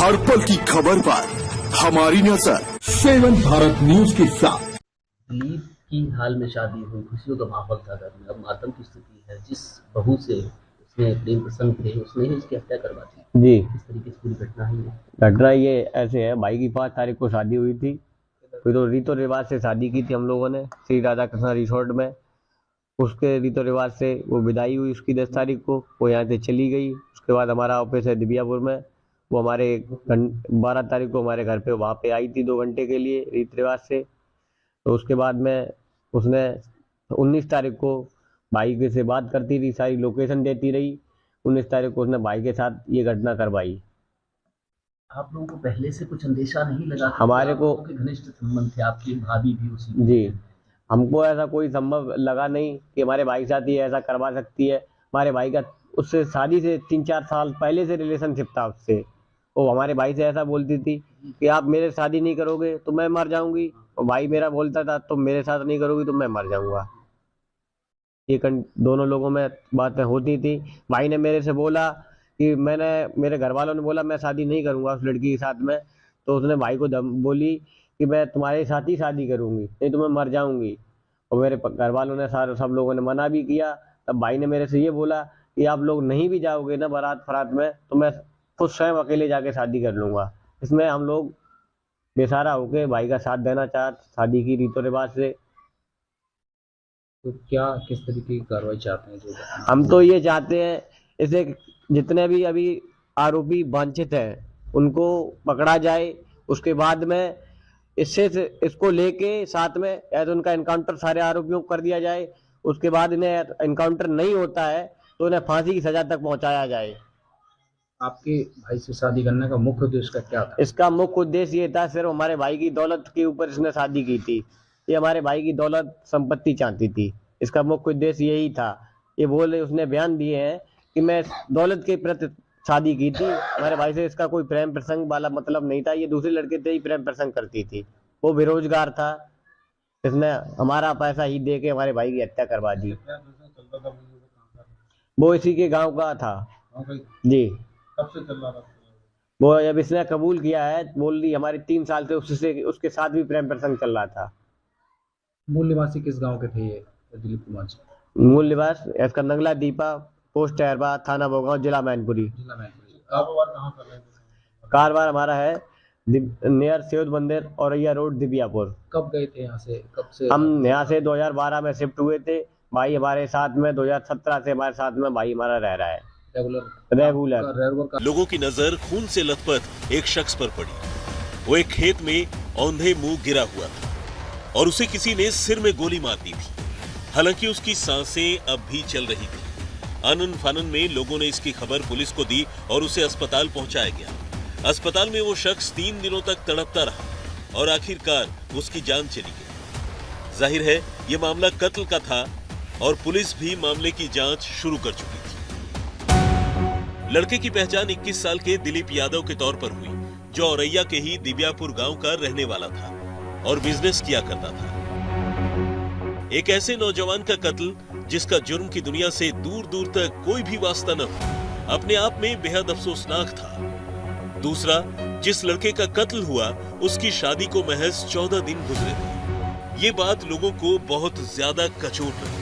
हर पल की खबर पर हमारी नजर 7 भारत न्यूज के साथ। दिलीप की हाल में शादी हुई, खुशियों का माहौल था घर में, अब मातम की स्थिति है। जिस बहू से उसने प्रेम प्रसंग थे उसने ही उसकी हत्या करवा दी जी। इस तरीके से पूरी घटना हुई है। घटना ये ऐसे है, भाई की 5 तारीख को शादी हुई थी। फिर तो रीतो रिवाज से शादी की थी हम लोगों ने श्री राधा कृष्णा रिसोर्ट में। उसके रीतो रिवाज से वो विदाई हुई उसकी 10 तारीख को, वो यहाँ से चली गई। उसके बाद हमारा ऑफिस है दिबियापुर में, वो हमारे 12 तारीख को हमारे घर पे वहाँ पे आई थी 2 घंटे के लिए रीत रिवाज से। तो उसके बाद में उसने 19 तारीख को भाई के से बात करती रही, सारी लोकेशन देती रही। 19 तारीख को उसने भाई के साथ ये घटना करवाई। आप लोगों को पहले से कुछ अंदेशा नहीं लगा? हमारे को घनिष्ठ संबंध थे, आपकी भाभी भी उसी जी, हमको ऐसा कोई संभव लगा नहीं कि हमारे भाई के साथ ये ऐसा करवा सकती है। हमारे भाई का उससे शादी से 3-4 साल पहले से रिलेशनशिप था उससे। वो हमारे भाई से ऐसा बोलती थी कि आप मेरे शादी नहीं करोगे तो मैं मर जाऊंगी, और भाई मेरा बोलता था तुम मेरे साथ नहीं करोगी तो मैं मर जाऊंगा। ये दोनों लोगों में बातें होती थी। भाई ने मेरे से बोला कि मेरे घर वालों ने बोला मैं शादी नहीं करूंगा उस लड़की के साथ में। तो उसने भाई को बोली कि मैं तुम्हारे साथ ही शादी करूंगी, नहीं तो मैं मर जाऊंगी। और मेरे घर वालों ने सब लोगों ने मना भी किया। तब भाई ने मेरे से ये बोला कि आप लोग नहीं भी जाओगे ना बारात फरात में तो मैं खुद स्वयं अकेले जाके शादी कर लूंगा। इसमें हम लोग बेसहारा होके भाई का साथ देना शादी की रीतों रिवाज से। तो क्या किस तरीके की कार्रवाई चाहते हैं? जो हम तो ये चाहते हैं इसे जितने भी अभी आरोपी वांछित हैं उनको पकड़ा जाए। उसके बाद में इसको लेके साथ में या तो उनका एनकाउंटर सारे आरोपियों को कर दिया जाए। उसके बाद इन्हें एनकाउंटर नहीं होता है तो इन्हें फांसी की सजा तक पहुंचाया जाए। आपके भाई से शादी करने का मुख्य उद्देश्य का क्या था? इसका मुख्य उद्देश्य ये था, सिर्फ हमारे भाई की दौलत के ऊपर इसने शादी की थी। ये हमारे भाई की दौलत संपत्ति चाहती थी, इसका मुख्य उद्देश्य यही था। ये बोले उसने बयान दिए हैं कि मैं दौलत के प्रति शादी की थी, हमारे भाई से इसका कोई प्रेम प्रसंग वाला मतलब नहीं था। ये दूसरे लड़के से ही प्रेम प्रसंग करती थी, वो बेरोजगार था। इसने हमारा पैसा ही दे के हमारे भाई की हत्या करवा दी। वो इसी के गांव का था जी। वो जब इसने कबूल किया है, बोल दी हमारे 3 साल से उसके साथ भी प्रेम प्रसंग चल रहा था। मूल निवासी किस गांव के थे ये दिलीप कुमार जी? मूल निवास इसका नंगला दीपा, पोस्ट टहरबा, थाना भोगांव, जिला मैनपुरी। कारोबार हमारा है नियर सेवद मंदिर औरैया रोड दिबियापुर। कब गए थे यहाँ से? कब से? हम यहाँ से 2012 में शिफ्ट हुए थे। भाई हमारे साथ में 2017 से हमारे साथ में भाई हमारा रह रहा है रेगुलर। लोगों की नजर खून से लथपथ एक शख्स पर पड़ी। वो एक खेत में औंधे मुंह गिरा हुआ था और उसे किसी ने सिर में गोली मार दी थी। हालांकि उसकी सांसें अब भी चल रही थी। आनन फानन में लोगों ने इसकी खबर पुलिस को दी और उसे अस्पताल पहुंचाया गया। अस्पताल में वो शख्स 3 दिनों तक तड़पता रहा और आखिरकार उसकी जान चली गई। जाहिर है ये मामला कत्ल का था और पुलिस भी मामले की जांच शुरू कर चुकी थी। लड़के की पहचान 21 साल के दिलीप यादव के तौर पर हुई, जो औरैया के ही दिबियापुर गांव का रहने वाला था और बिजनेस किया करता था। एक ऐसे नौजवान का कत्ल जिसका जुर्म की दुनिया से दूर दूर तक कोई भी वास्ता न हो, अपने आप में बेहद अफसोसनाक था। दूसरा, जिस लड़के का कत्ल हुआ उसकी शादी को महज 14 दिन गुजरे थे। ये बात लोगों को बहुत ज्यादा कचोट लगी।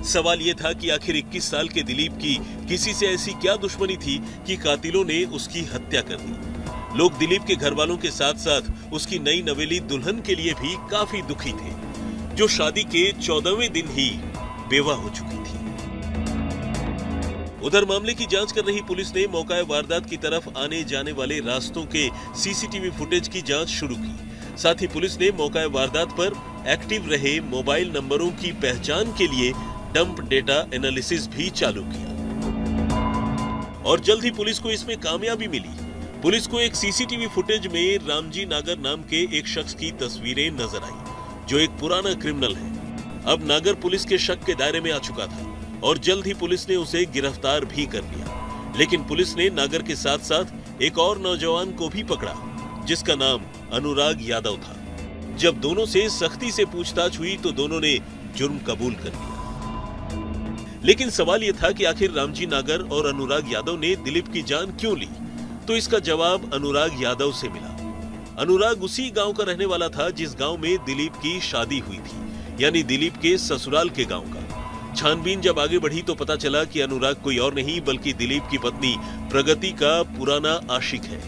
सवाल यह था कि आखिर 21 साल के दिलीप की किसी से ऐसी क्या दुश्मनी थी कि कातिलों ने उसकी हत्या कर दी। लोग दिलीप के घर वालों के साथ साथ उसकी नई नवेली दुल्हन के लिए भी काफी दुखी थे, जो शादी के 14वें दिन ही बेवा हो चुकी थी। उधर मामले की जांच कर रही पुलिस ने मौका वारदात की तरफ आने जाने वाले रास्तों के सीसीटीवी फुटेज की जांच शुरू की। साथ ही पुलिस ने मौका वारदात पर एक्टिव रहे मोबाइल नंबरों की पहचान के लिए डंप डेटा एनालिसिस भी चालू किया और जल्द ही पुलिस को इसमें कामयाबी मिली। पुलिस को एक सीसीटीवी फुटेज में रामजी नागर नाम के एक शख्स की तस्वीरें नजर आई, जो एक पुराना क्रिमिनल है। अब नागर पुलिस के शक के दायरे में आ चुका था और जल्द ही पुलिस ने उसे गिरफ्तार भी कर लिया। लेकिन पुलिस ने नागर के साथ साथ एक और नौजवान को भी पकड़ा, जिसका नाम अनुराग यादव था। जब दोनों से सख्ती से पूछताछ हुई तो दोनों ने जुर्म कबूल कर लिया। लेकिन सवाल यह था कि आखिर रामजी नागर और अनुराग यादव ने दिलीप की जान क्यों ली? तो इसका जवाब अनुराग यादव से मिला। अनुराग उसी गांव का रहने वाला था जिस गांव में दिलीप की शादी हुई थी, यानी दिलीप के ससुराल के गांव का। छानबीन जब आगे बढ़ी तो पता चला कि अनुराग कोई और नहीं बल्कि दिलीप की पत्नी प्रगति का पुराना आशिक है।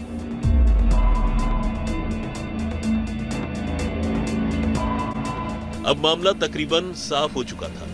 अब मामला तकरीबन साफ हो चुका था।